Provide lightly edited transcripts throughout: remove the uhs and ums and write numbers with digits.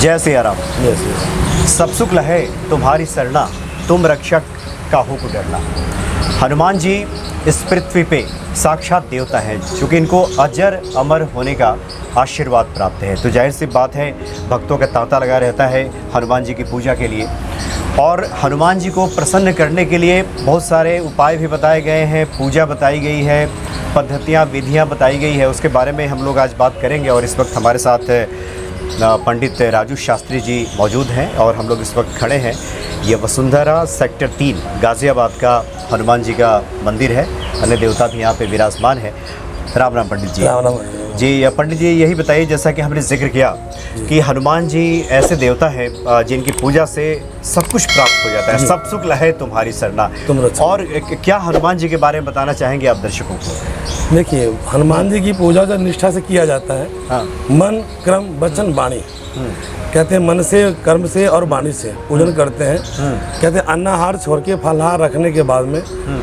जय सिया राम। सब सुख लहे तुम्हारी सरना, तुम रक्षक काहू को डरना। हनुमान जी इस पृथ्वी पे साक्षात देवता हैं, चूँकि इनको अजर अमर होने का आशीर्वाद प्राप्त है। तो जाहिर सी बात है, भक्तों का तांता लगा रहता है हनुमान जी की पूजा के लिए। और हनुमान जी को प्रसन्न करने के लिए बहुत सारे उपाय भी बताए गए हैं, पूजा बताई गई है, पद्धतियाँ विधियाँ बताई गई है। उसके बारे में हम लोग आज बात करेंगे। और इस वक्त हमारे साथ पंडित राजू शास्त्री जी मौजूद हैं और हम लोग इस वक्त खड़े हैं। ये वसुंधरा सेक्टर 3 गाज़ियाबाद का हनुमान जी का मंदिर है। अन्य देवता भी यहाँ पे विराजमान है। राम राम पंडित जी। राम राम जी पंडित जी, यही बताइए, जैसा कि हमने जिक्र किया कि हनुमान जी ऐसे देवता हैं जिनकी पूजा से सब कुछ प्राप्त हो जाता है। सब सुख लहे तुम्हारी सरना। और क्या हनुमान जी के बारे में बताना चाहेंगे आप दर्शकों को? देखिए, हनुमान जी की पूजा जब निष्ठा से किया जाता है, हाँ। मन क्रम वचन वाणी, कहते हैं मन से कर्म से और वाणी से पूजन करते हैं। कहते हैं अन्नाहार छोड़ के फलाहार रखने के बाद में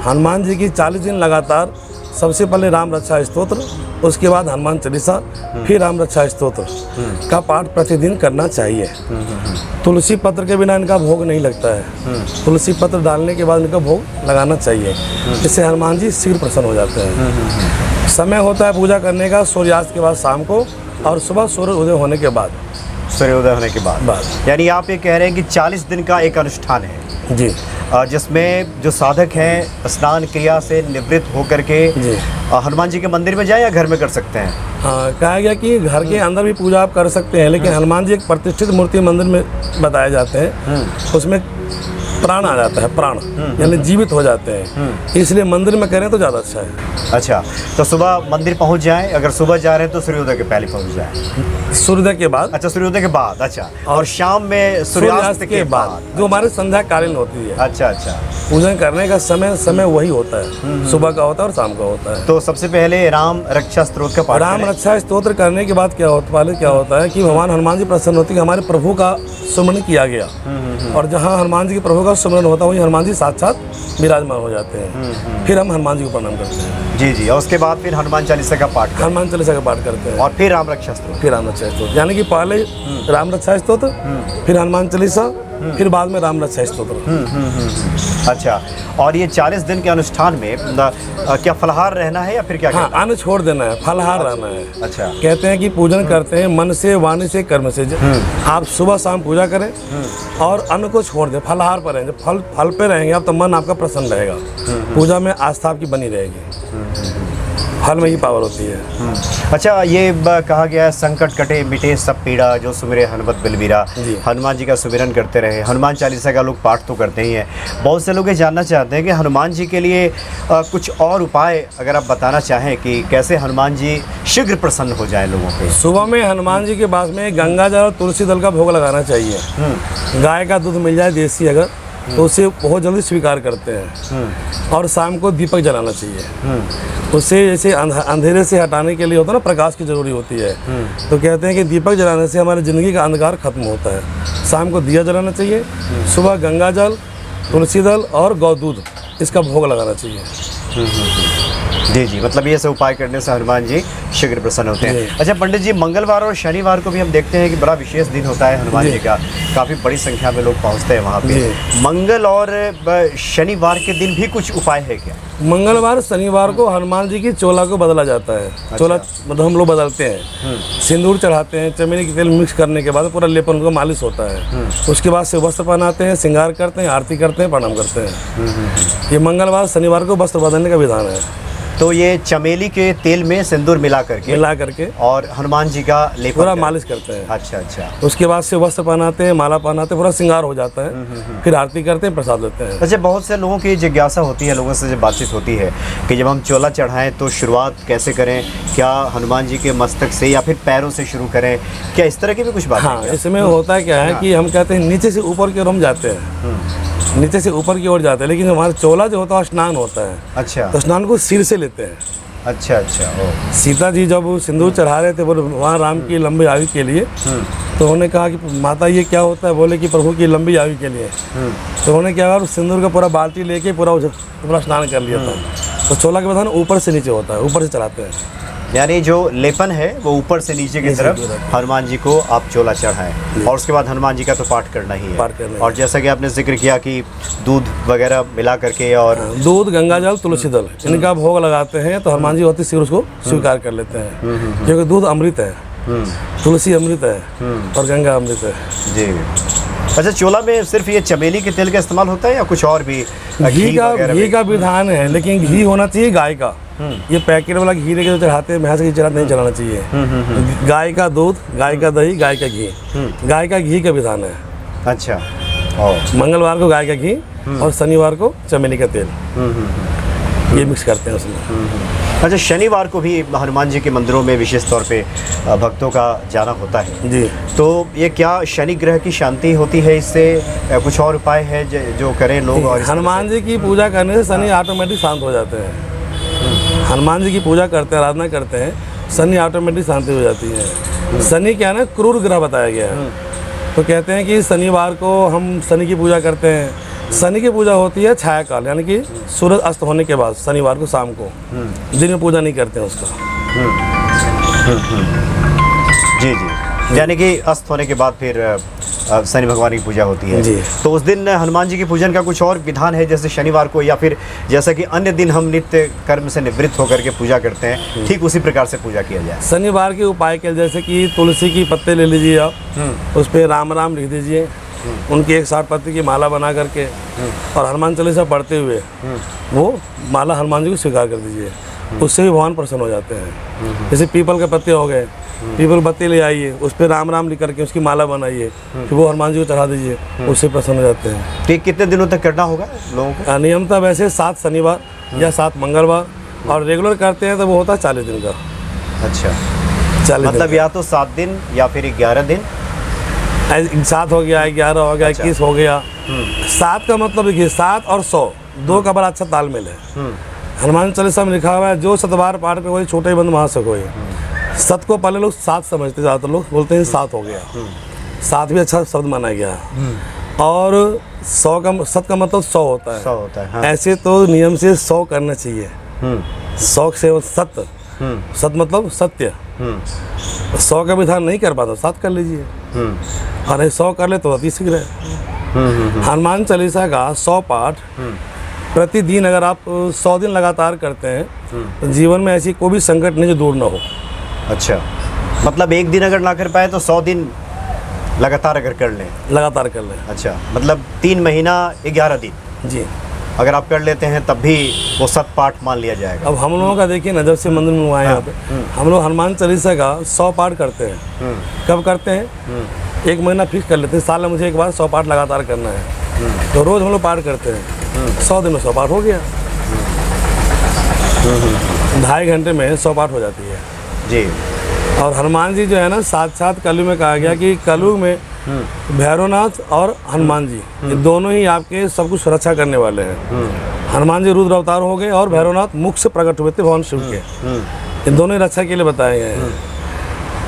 हनुमान जी की 40 दिन लगातार सबसे पहले राम रक्षा स्तोत्र, उसके बाद हनुमान चालीसा, फिर राम रक्षा स्तोत्र का पाठ प्रतिदिन करना चाहिए। तुलसी पत्र के बिना इनका भोग नहीं लगता है। तुलसी पत्र डालने के बाद इनका भोग लगाना चाहिए, जिससे हनुमान जी शीघ्र प्रसन्न हो जाते हैं। समय होता है पूजा करने का सूर्यास्त के बाद शाम को, और सुबह सूर्य उदय होने के बाद। सूर्योदय होने के बाद यानी आप ये कह रहे हैं कि 40 दिन का एक अनुष्ठान है जी, जिसमें जो साधक हैं स्नान क्रिया से निवृत्त होकर के हनुमान जी के मंदिर में जाए या घर में कर सकते हैं? हाँ, कहा गया कि घर के अंदर भी पूजा आप कर सकते हैं, लेकिन हनुमान जी एक प्रतिष्ठित मूर्ति मंदिर में बताए जाते हैं। उसमें प्राण आ जाता है, प्राण यानी जीवित हो जाते हैं, इसलिए मंदिर में करें तो ज़्यादा अच्छा है। अच्छा, तो सुबह मंदिर पहुंच जाएं। अगर सुबह जा रहे हैं तो सूर्योदय के पहले पहुंच जाएं। सूर्योदय के बाद। अच्छा, सूर्योदय के बाद। अच्छा, और शाम में सूर्यास्त के बाद, जो हमारे संध्या कालीन होती है। अच्छा अच्छा, पूजन करने का समय वही होता है, सुबह का होता है और शाम का होता है। तो सबसे पहले राम रक्षा स्तोत्र का पाठ राम रक्षा स्तोत्र करने के बाद क्या होता है कि भगवान हनुमान जी प्रसन्न होते हैं कि हमारे प्रभु का सुमरन किया गया। और जहाँ हनुमान जी के प्रभु का सुमरन होता है वहीं हनुमान जी साक्षात विराजमान हो जाते हैं। फिर हम हनुमान जी को प्रणाम करते हैं। जी जी, और उसके बाद फिर हनुमान चालीसा का पाठ हनुमान चालीसा का पाठ करते हैं, और फिर राम रक्षा स्तोत्र। फिर राम रक्षा स्तोत्र, यानी कि पहले राम रक्षा स्तोत्र, फिर हनुमान चालीसा, फिर बाद में राम रक्षा स्तोत्र। अच्छा, और ये 40 दिन के अनुष्ठान में क्या फलाहार रहना है या फिर क्या? हाँ, अन्न छोड़ देना है, फलाहार रहना है। अच्छा, कहते हैं कि पूजन करते हैं मन से, वाणी से, कर्म से। आप सुबह शाम पूजा करें और अन्न को छोड़ दें, फलाहार पर रहेंगे, फल पे रहेंगे आप तो मन आपका प्रसन्न रहेगा। पूजा में आस्था आपकी बनी रहेगी, फल में ही पावर होती है। अच्छा, ये कहा गया है संकट कटे मिटे सब पीड़ा, जो सुमिरे हनुमत बलबीरा। हनुमान जी का सुमिरन करते रहे। हनुमान चालीसा का लोग पाठ तो करते ही हैं। बहुत से लोग ये जानना चाहते हैं कि हनुमान जी के लिए कुछ और उपाय अगर आप बताना चाहें कि कैसे हनुमान जी शीघ्र प्रसन्न हो जाए लोगों पे। सुबह में हनुमान जी के पास में गंगा जल और तुलसी दल का भोग लगाना चाहिए। गाय का दूध मिल जाए देसी अगर, तो उसे बहुत जल्दी स्वीकार करते हैं। और शाम को दीपक जलाना चाहिए। उससे जैसे अंधेरे से हटाने के लिए होता है ना, प्रकाश की जरूरी होती है। तो कहते हैं कि दीपक जलाने से हमारी ज़िंदगी का अंधकार खत्म होता है। शाम को दिया जलाना चाहिए। सुबह गंगा जल, तुलसी दल और गौ दूध, इसका भोग लगाना चाहिए। जी जी, मतलब ये सब उपाय करने से हनुमान जी शीघ्र प्रसन्न होते हैं। अच्छा पंडित जी, मंगलवार और शनिवार को भी हम देखते हैं कि बड़ा विशेष दिन होता है हनुमान जी का। काफ़ी बड़ी संख्या में लोग पहुंचते हैं वहाँ पे। मंगल और शनिवार के दिन भी कुछ उपाय है क्या? मंगलवार शनिवार को हनुमान जी की चोला को बदला जाता है। अच्छा। चोला मतलब हम लोग बदलते हैं, सिंदूर चढ़ाते हैं, चमेली के तेल मिक्स करने के बाद पूरा लेपन उनको मालिश होता है। उसके बाद से वस्त्र पहनाते हैं, श्रृंगार करते हैं, आरती करते हैं, प्रणाम करते हैं। ये मंगलवार शनिवार को वस्त्र बदलने का विधान है। तो ये चमेली के तेल में सिंदूर मिला करके और हनुमान जी का लेपन पूरा मालिश करते हैं। अच्छा अच्छा, उसके बाद से वस्त्र पहनाते हैं, माला पहनाते हैं, पूरा श्रृंगार हो जाता है। फिर आरती करते हैं, प्रसाद लेते हैं। अच्छा, बहुत से लोगों की जिज्ञासा होती है, लोगों से जब बातचीत होती है कि जब हम चोला चढ़ाएं तो शुरुआत कैसे करें? क्या हनुमान जी के मस्तक से या फिर पैरों से शुरू करें? क्या इस तरह की भी कुछ बात? हाँ, इसमें होता है क्या है कि हम कहते हैं नीचे से ऊपर की ओर हम जाते हैं, नीचे से ऊपर की ओर जाते हैं, लेकिन हमारा चोला जो होता है स्नान होता है। अच्छा, तो स्नान को सिर से लेते हैं। अच्छा अच्छा, ओ। सीता जी जब सिंदूर चढ़ा रहे थे बोले वहाँ राम की लंबी आयु के लिए, तो उन्होंने कहा कि माता ये क्या होता है? बोले कि प्रभु की लंबी आयु के लिए। तो उन्होंने क्या कहा, सिंदूर का पूरा बाल्टी लेके पूरा स्नान कर लिया था। तो चोला के बधान ऊपर से नीचे होता है, ऊपर से चढ़ाते हैं। यानी जो लेपन है वो ऊपर से नीचे की तरफ हनुमान जी को आप चोला चढ़ाएं और उसके बाद हनुमान जी का तो पाठ करना ही है। और जैसा कि आपने जिक्र किया कि दूध वगैरह मिला करके और दूध, गंगा जल, तुलसी दल इनका भोग लगाते हैं तो हनुमान जी बहुत ही शीघ्र उसको स्वीकार कर लेते हैं, क्योंकि दूध अमृत है, तुलसी अमृत है और गंगा अमृत है जी। अच्छा, चोला में सिर्फ ये चमेली के तेल का इस्तेमाल होता है या कुछ और भी? घी का विधान है, लेकिन घी होना चाहिए गाय का। ये पैकेट वाला घी लेके जो चढ़ाते हैं, भैंस की चढ़ा नहीं चलाना चाहिए। गाय का दूध, गाय का दही, गाय का घी, गाय का घी का विधान है। अच्छा, मंगलवार को गाय का घी और शनिवार को चमेली का तेल, ये मिक्स करते हैं उसमें। अच्छा, शनिवार को भी हनुमान जी के मंदिरों में विशेष तौर पे भक्तों का जाना होता है जी। तो ये क्या शनि ग्रह की शांति होती है इससे, कुछ और उपाय है जो करें लोग? और हनुमान जी की पूजा करने से शनि ऑटोमेटिक शांत हो जाते हैं। हनुमान जी की पूजा करते हैं, आराधना करते हैं, शनि ऑटोमेटिक शांति हो जाती है। शनि क्या है ना, क्रूर ग्रह बताया गया है, तो कहते हैं कि शनिवार को हम शनि की पूजा करते हैं। शनि की पूजा होती है छाया काल, यानी कि सूरज अस्त होने के बाद, शनिवार को शाम को। दिन में पूजा नहीं करते हैं उसका। जी जी, यानी कि अस्त होने के बाद फिर शनि भगवान की पूजा होती है जी। तो उस दिन हनुमान जी की पूजन का कुछ और विधान है, जैसे शनिवार को, या फिर जैसा कि अन्य दिन हम नित्य कर्म से निवृत्त होकर के पूजा करते हैं, ठीक उसी प्रकार से पूजा किया जाए? शनिवार के उपाय के जैसे कि तुलसी की पत्ते ले लीजिए आप, उस पर राम राम लिख दीजिए, उनकी 160 पत्ती की माला बना करके और हनुमान चालीसा पढ़ते हुए वो माला हनुमान जी को स्वीकार कर दीजिए। उससे भी भगवान प्रसन्न हो जाते हैं। जैसे पीपल के पत्ते हो गए, पीपल पत्ते ले आइए, उस पर राम राम लिख करके उसकी माला बनाइए, फिर वो हनुमान जी को चढ़ा दीजिए, उससे प्रसन्न हो जाते हैं। ठीक कितने दिनों तक करना होगा लोगों को? नियमतः वैसे 7 शनिवार या 7 मंगलवार, और रेगुलर करते हैं तो वो होता है 40 दिन का। अच्छा, 40 मतलब या तो 7 दिन या फिर 11 दिन? 7 हो गया, 11 हो गया, 21 हो गया। 7 का मतलब देखिए 7 और 100 2 का बड़ा अच्छा तालमेल है। हनुमान चालीसा में लिखा हुआ है, जो सतबार पाठ पे कोई छोटे बंद महासक होए। सत को पहले लोग 7 समझते, ज़्यादातर लोग बोलते हैं 7 हो गया। 7 भी अच्छा शब्द माना गया है। और 100 का, सत का मतलब 100 होता है। 100 होता है, हाँ। ऐसे तो नियम से 100 करना चाहिए। 100 से सत्य, सत मतलब सत्य। 100 का विधान नहीं कर पाता, 7 कर लीजिए। और 100 कर ले तो अति शीघ्र है। हनुमान चालीसा का 100 पाठ प्रतिदिन अगर आप 100 दिन लगातार करते हैं तो जीवन में ऐसी कोई भी संकट नहीं जो दूर ना हो। अच्छा, मतलब एक दिन अगर ना कर पाए तो 100 दिन लगातार अगर कर लें? लगातार कर लें। अच्छा, मतलब 3 महीना 11 दिन जी, अगर आप कर लेते हैं तब भी वो 7 पाठ मान लिया जाएगा। अब हम लोगों का देखिए ना, जब से मंदिर में आए यहाँ पे हम लोग हनुमान चालीसा का 100 पाठ करते हैं। कब करते हैं? 1 महीना फिक्स कर लेते हैं, साल में मुझे एक बार 100 पाठ लगातार करना है, तो रोज़ हम लोग पाठ करते हैं। 100 दिन में 100 पाठ हो गया। 2.5 घंटे में 100 पाठ हो जाती है जी। और हनुमान जी जो है ना, साथ कलयुग में कहा गया कि कलयुग में भैरवनाथ और हनुमान जी ये दोनों ही आपके सब कुछ सुरक्षा करने वाले हैं। हनुमान जी रुद्र अवतार हो गए और भैरवनाथ मुख से प्रकट हुए थे भगवान शिव के। इन दोनों ही रक्षा के लिए बताए गए हैं।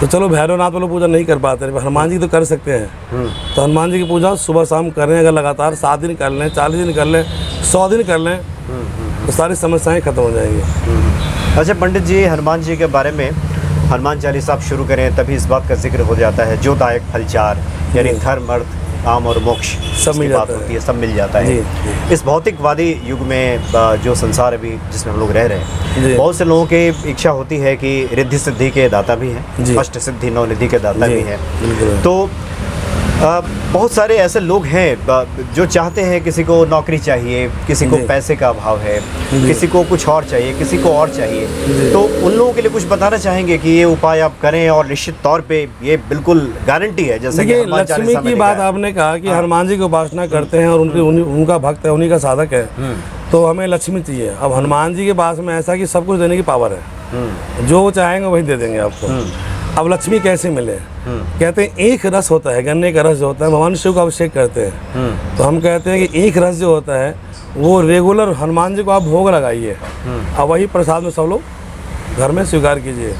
तो चलो भैरवनाथ वालों पूजा नहीं कर पाते, हनुमान जी तो कर सकते हैं। तो हनुमान जी की पूजा सुबह शाम करें, अगर लगातार 7 दिन कर लें, 40 दिन कर लें, 100 दिन कर लें, तो सारी समस्याएं खत्म हो जाएंगी। अच्छा पंडित जी, हनुमान जी के बारे में हनुमान चालीसा आप शुरू करें तभी इस बात का जिक्र हो जाता है, जो दायक फलचार, यानी धर्म, अर्थ, काम और मोक्ष सब मिल जाता होती है, सब मिल जाता है। जी। इस भौतिकवादी युग में जो संसार अभी जिसमें हम लोग रह रहे हैं, बहुत से लोगों की इच्छा होती है कि रिद्धि सिद्धि के दाता भी हैं, अष्ट सिद्धि नौ निधि के दाता भी हैं। तो बहुत सारे ऐसे लोग हैं जो चाहते हैं, किसी को नौकरी चाहिए, किसी को पैसे का अभाव है, किसी को कुछ और चाहिए, किसी को और चाहिए। तो उन लोगों के लिए कुछ बताना चाहेंगे कि ये उपाय आप करें और निश्चित तौर पे ये बिल्कुल गारंटी है। जैसे कि लक्ष्मी की बात आपने कहा कि हनुमान जी की उपासना करते हैं और उनका भक्त है, उन्हीं का साधक है, तो हमें लक्ष्मी चाहिए। अब हनुमान जी के पास में ऐसा कि सब कुछ देने की पावर है, जो चाहेंगे वही दे देंगे आपको। अब लक्ष्मी कैसे मिले? कहते हैं एक रस होता है, गन्ने का रस जो होता है, भगवान शिव का अभिषेक करते हैं। तो हम कहते हैं कि एक रस जो होता है वो रेगुलर हनुमान जी को आप भोग लगाइए और वही प्रसाद में सब लोग घर में स्वीकार कीजिए,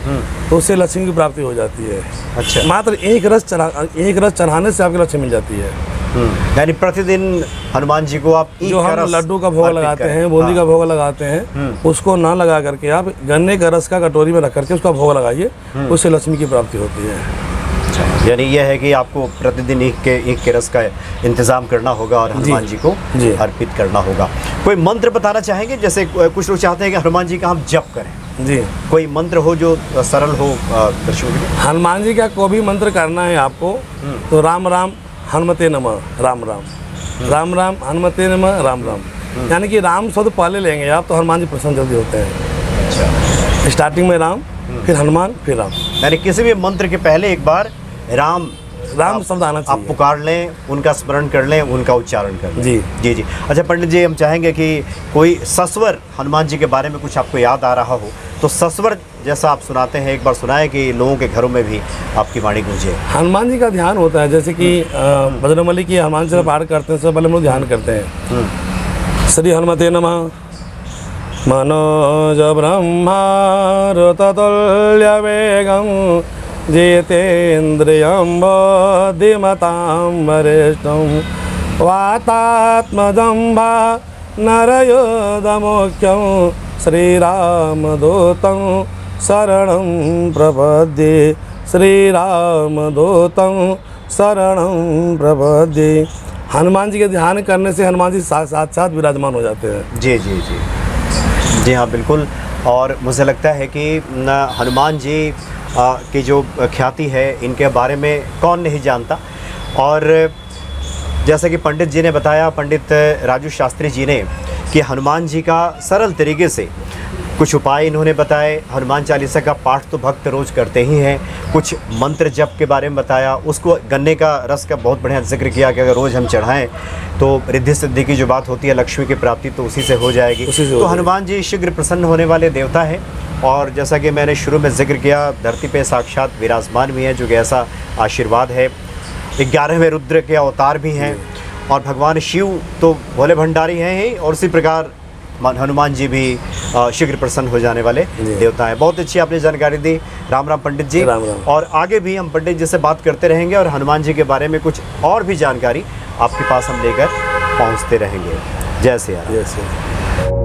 तो उससे लक्ष्मी की प्राप्ति हो जाती है। अच्छा, मात्र एक रस चढ़ाने से आपकी लक्ष्मी मिल जाती है। यानी प्रतिदिन हनुमान जी को आप ईख जो का हम रस लड्डू का भोग अर्पित लगाते करें। हैं, बूंदी का हाँ। भोग लगाते हैं, उसको ना लगा करके आप गन्ने का रस का कटोरी में रख करके उसका भोग लगाइए, उससे लक्ष्मी की प्राप्ति होती है। यानी यह है कि आपको प्रतिदिन ईख के रस का इंतजाम करना होगा और हनुमान जी को जी। अर्पित करना होगा। कोई मंत्र बताना चाहेंगे? जैसे कुछ लोग चाहते हैं कि हनुमान जी का हम जप करें, जी, कोई मंत्र हो जो सरल हो दर्शकों के लिए? हनुमान जी का कोई भी मंत्र करना है आपको तो राम राम हनुमते नमः, राम राम, राम राम हनुमते नमः, राम राम, यानी कि राम शब्द पहले लेंगे आप तो हनुमान जी प्रसन्न जल्दी होते हैं। अच्छा, स्टार्टिंग में राम, फिर हनुमान, फिर राम। यानी किसी भी मंत्र के पहले एक बार राम शब्द आना आप चाहिए। पुकार लें, उनका स्मरण कर लें, उनका उच्चारण कर लें। जी। जी जी। अच्छा पंडित जी, हम चाहेंगे कि कोई सस्वर हनुमान जी के बारे में कुछ आपको याद आ रहा हो तो सस्वर जैसा आप सुनाते हैं, एक बार सुनाएं कि लोगों के घरों में भी आपकी वाणी गूंजे। हनुमान जी का ध्यान होता है, जैसे कि बजरंगबली की हनुमान जी पाठ करते हैं, सबसे पहले हम लोग ध्यान करते हैं श्री हनुमते नमः। मनोज ब्रह्मारुततुल्य वेगं जितेन्द्रियं बुद्धिमतां वरिष्ठं वातात्मजं नरयोधमुख्यं श्रीरामदूतं शरणं प्रपद्ये, श्रीरामदूतं शरणं प्रपद्ये। हनुमान जी के ध्यान करने से हनुमान जी साक्षात विराजमान हो जाते हैं। जी जी जी जी हाँ, बिल्कुल। और मुझे लगता है कि हनुमान जी की जो ख्याति है इनके बारे में कौन नहीं जानता। और जैसा कि पंडित जी ने बताया, पंडित राजू शास्त्री जी ने, कि हनुमान जी का सरल तरीके से कुछ उपाय इन्होंने बताए। हनुमान चालीसा का पाठ तो भक्त रोज करते ही हैं। कुछ मंत्र जप के बारे में बताया, उसको गन्ने का रस का बहुत बढ़िया जिक्र किया कि अगर रोज़ हम चढ़ाएं तो रिद्धि सिद्धि की जो बात होती है, लक्ष्मी की प्राप्ति तो उसी से हो जाएगी। तो हनुमान जी शीघ्र प्रसन्न होने वाले देवता हैं। और जैसा कि मैंने शुरू में जिक्र किया, धरती पे साक्षात विराजमान भी हैं, जो कि ऐसा आशीर्वाद है। 11वें रुद्र के अवतार भी हैं और भगवान शिव तो भोले भंडारी हैं ही, और उसी प्रकार हनुमान जी भी शीघ्र प्रसन्न हो जाने वाले देवता हैं। बहुत अच्छी आपने जानकारी दी। राम राम पंडित जी। राम राम। और आगे भी हम पंडित जी से बात करते रहेंगे और हनुमान जी के बारे में कुछ और भी जानकारी आपके पास हम लेकर पहुंचते रहेंगे। जय श्री राम। जय श्री राम।